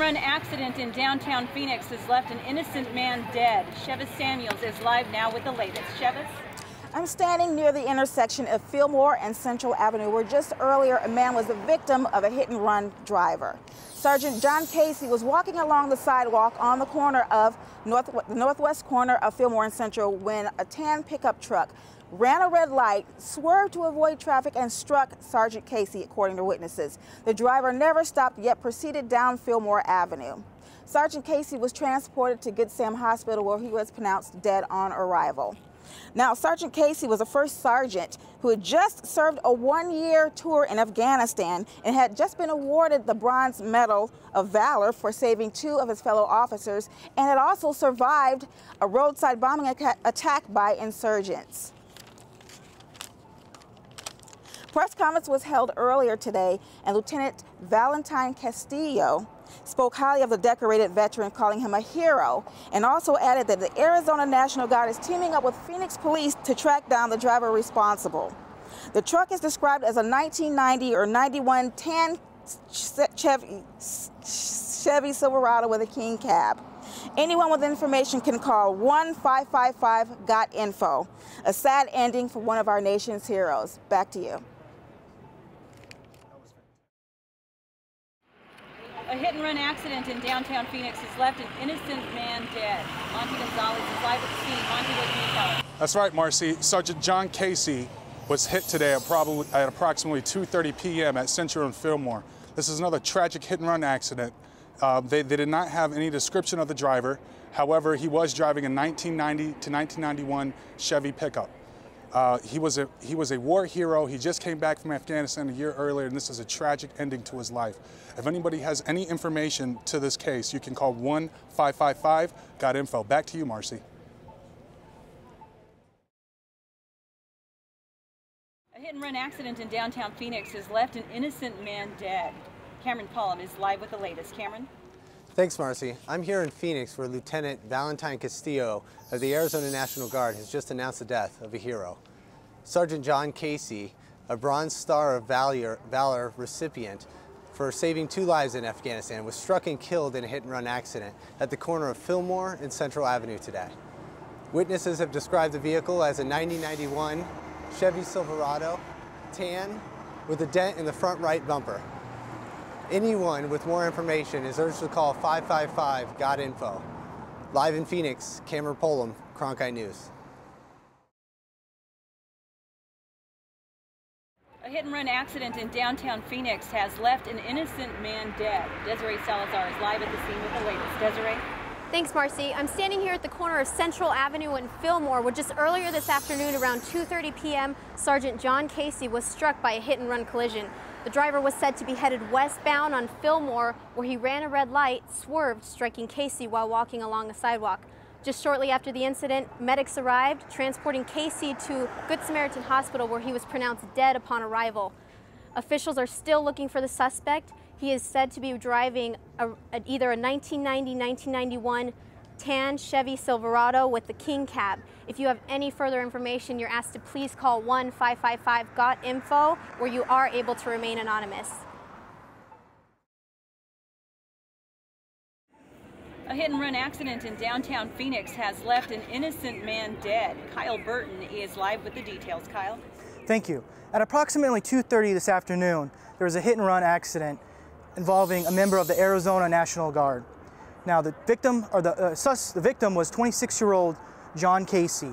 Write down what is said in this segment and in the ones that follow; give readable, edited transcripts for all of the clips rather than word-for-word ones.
hit-and-run accident in downtown Phoenix has left an innocent man dead. Chevis Samuels is live now with the latest. Chevis? I'm standing near the intersection of Fillmore and Central Avenue, where just earlier a man was the victim of a hit-and-run driver. Sergeant John Casey was walking along the sidewalk on the corner of the northwest corner of Fillmore and Central when a tan pickup truck ran a red light, swerved to avoid traffic, and struck Sergeant Casey, according to witnesses. The driver never stopped, yet proceeded down Fillmore Avenue. Sergeant Casey was transported to Good Sam Hospital, where he was pronounced dead on arrival. Now, Sergeant Casey was the first sergeant who had just served a one-year tour in Afghanistan and had just been awarded the Bronze Medal of Valor for saving 2 of his fellow officers, and had also survived a roadside bombing attack by insurgents. Press conference was held earlier today, and Lieutenant Valentine Castillo spoke highly of the decorated veteran, calling him a hero, and also added that the Arizona National Guard is teaming up with Phoenix police to track down the driver responsible. The truck is described as a 1990 or 91 tan Chevy Silverado with a king cab. Anyone with information can call 1-555-GOT-INFO. A sad ending for one of our nation's heroes. Back to you. A hit-and-run accident in downtown Phoenix has left an innocent man dead. Monty Gonzalez is live at the scene. Monty, what can you tell us? That's right, Marcy. Sergeant John Casey was hit today at approximately 2:30 p.m. at Central and Fillmore. This is another tragic hit-and-run accident. They did not have any description of the driver. However, he was driving a 1990 to 1991 Chevy pickup. He was a war hero. He just came back from Afghanistan a year earlier, and this is a tragic ending to his life. If anybody has any information to this case, you can call 1-555-GOT-INFO. Back to you, Marcy. A hit-and-run accident in downtown Phoenix has left an innocent man dead. Cameron Cullum is live with the latest. Cameron? Thanks, Marcy. I'm here in Phoenix where Lieutenant Valentine Castillo of the Arizona National Guard has just announced the death of a hero. Sergeant John Casey, a Bronze Star of Valor recipient for saving 2 lives in Afghanistan, was struck and killed in a hit-and-run accident at the corner of Fillmore and Central Avenue today. Witnesses have described the vehicle as a 1991 Chevy Silverado, tan, with a dent in the front right bumper. Anyone with more information is urged to call 555-GOT-INFO. Live in Phoenix, Cameron Cullum, Cronkite News. A hit-and-run accident in downtown Phoenix has left an innocent man dead. Desiree Salazar is live at the scene with the latest. Desiree? Thanks, Marcy. I'm standing here at the corner of Central Avenue and Fillmore, where just earlier this afternoon, around 2:30 p.m., Sergeant John Casey was struck by a hit-and-run collision. The driver was said to be headed westbound on Fillmore, where he ran a red light, swerved, striking Casey while walking along the sidewalk. Just shortly after the incident, medics arrived, transporting Casey to Good Samaritan Hospital, where he was pronounced dead upon arrival. Officials are still looking for the suspect. He is said to be driving either a 1990-1991 tan Chevy Silverado with the king cab. If you have any further information, you're asked to please call 1-555-GOT-INFO, where you are able to remain anonymous. A hit-and-run accident in downtown Phoenix has left an innocent man dead. Kyle Burton is live with the details. Kyle? Thank you. At approximately 2:30 this afternoon, there was a hit-and-run accident involving a member of the Arizona National Guard. Now, the victim was 26-year-old John Casey.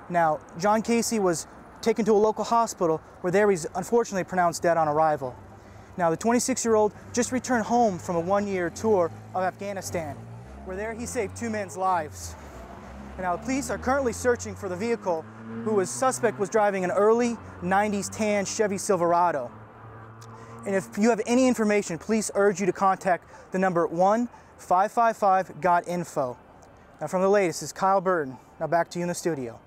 Now, John Casey was taken to a local hospital where there he's unfortunately pronounced dead on arrival. Now, the 26-year-old just returned home from a one-year tour of Afghanistan, where there he saved 2 men's lives. And now, the police are currently searching for the vehicle suspect was driving an early 90s tan Chevy Silverado. And if you have any information, please urge you to contact the number 1-555-GOT-INFO. Now, from the latest, this is Kyle Burton. Now back to you in the studio.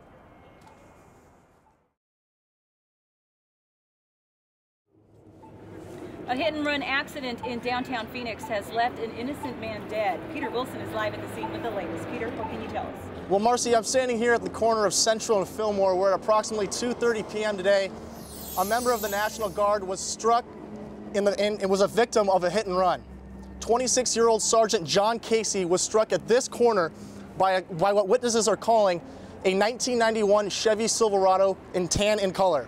A hit-and-run accident in downtown Phoenix has left an innocent man dead. Peter Wilson is live at the scene with the latest. Peter, what can you tell us? Well, Marcy, I'm standing here at the corner of Central and Fillmore, where at approximately 2:30 p.m. today, a member of the National Guard was struck and was a victim of a hit and run. 26-year-old Sergeant John Casey was struck at this corner by what witnesses are calling a 1991 Chevy Silverado in tan in color.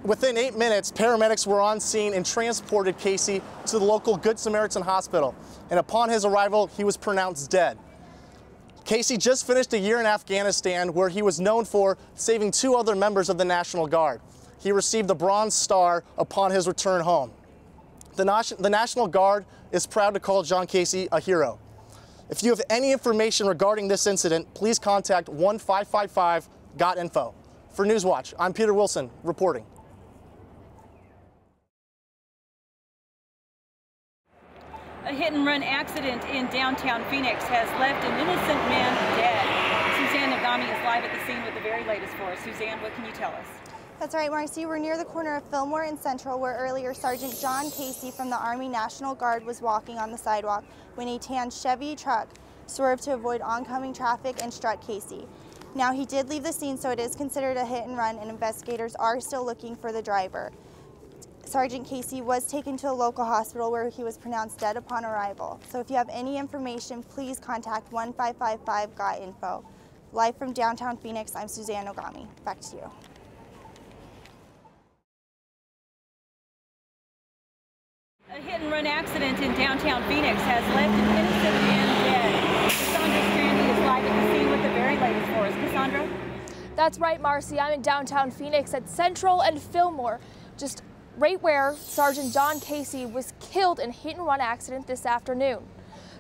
Within 8 minutes, paramedics were on scene and transported Casey to the local Good Samaritan hospital. And upon his arrival, he was pronounced dead. Casey just finished a year in Afghanistan, where he was known for saving 2 other members of the National Guard. He received the Bronze Star upon his return home. The National Guard is proud to call John Casey a hero. If you have any information regarding this incident, please contact 1-555-GOT-INFO. For Newswatch, I'm Peter Wilson reporting. A hit-and-run accident in downtown Phoenix has left an innocent man dead. Suzanne Nagami is live at the scene with the very latest for us. Suzanne, what can you tell us? That's right, Marcy. We're near the corner of Fillmore and Central, where earlier Sergeant John Casey from the Army National Guard was walking on the sidewalk when a tan Chevy truck swerved to avoid oncoming traffic and struck Casey. Now, he did leave the scene, so it is considered a hit and run, and investigators are still looking for the driver. Sergeant Casey was taken to a local hospital where he was pronounced dead upon arrival. So if you have any information, please contact 1-555-GOT-INFO. Live from downtown Phoenix, I'm Suzanne Nagami. Back to you. A hit-and-run accident in downtown Phoenix has left an innocent man dead. Cassandra Strandy is live at the scene with the very latest for us. Cassandra? That's right, Marcy. I'm in downtown Phoenix at Central and Fillmore, just right where Sergeant John Casey was killed in a hit-and-run accident this afternoon.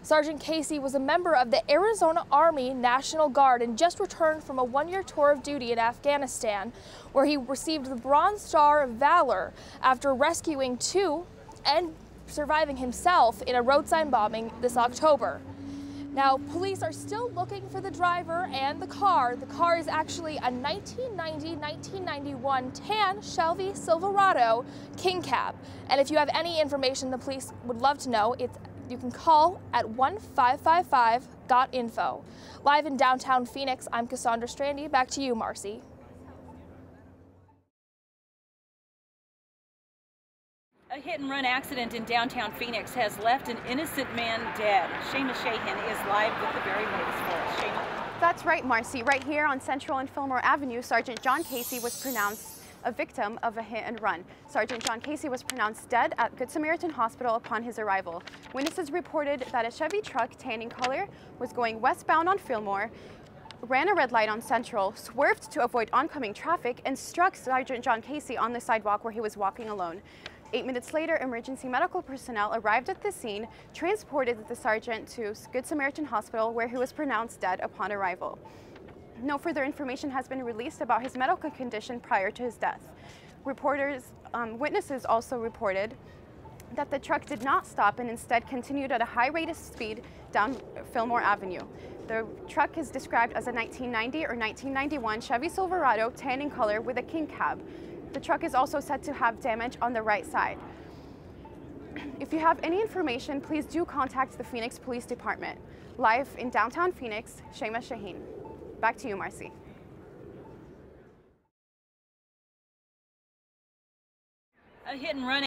Sergeant Casey was a member of the Arizona Army National Guard and just returned from a 1-year tour of duty in Afghanistan, where he received the Bronze Star of Valor after rescuing 2 and surviving himself in a road sign bombing this October. Now, police are still looking for the driver and the car. The car is actually a 1990-1991 tan Chevy Silverado King Cab. And if you have any information the police would love to know, you can call at 1-555-GOT-INFO. Live in downtown Phoenix, I'm Cassandra Strandy. Back to you, Marcy. A hit-and-run accident in downtown Phoenix has left an innocent man dead. Shayma Shahan is live with the very latest for us. Shayma? That's right, Marcy. Right here on Central and Fillmore Avenue, Sergeant John Casey was pronounced a victim of a hit-and-run. Sergeant John Casey was pronounced dead at Good Samaritan Hospital upon his arrival. Witnesses reported that a Chevy truck, tan in color, was going westbound on Fillmore, ran a red light on Central, swerved to avoid oncoming traffic, and struck Sergeant John Casey on the sidewalk where he was walking alone. 8 minutes later, emergency medical personnel arrived at the scene, transported the sergeant to Good Samaritan Hospital, where he was pronounced dead upon arrival. No further information has been released about his medical condition prior to his death. Witnesses also reported that the truck did not stop and instead continued at a high rate of speed down Fillmore Avenue. The truck is described as a 1990 or 1991 Chevy Silverado, tan in color with a King Cab. The truck is also said to have damage on the right side. If you have any information, please do contact the Phoenix Police Department. Live in downtown Phoenix, Shayma Shaheen. Back to you, Marcy. A hit-and-run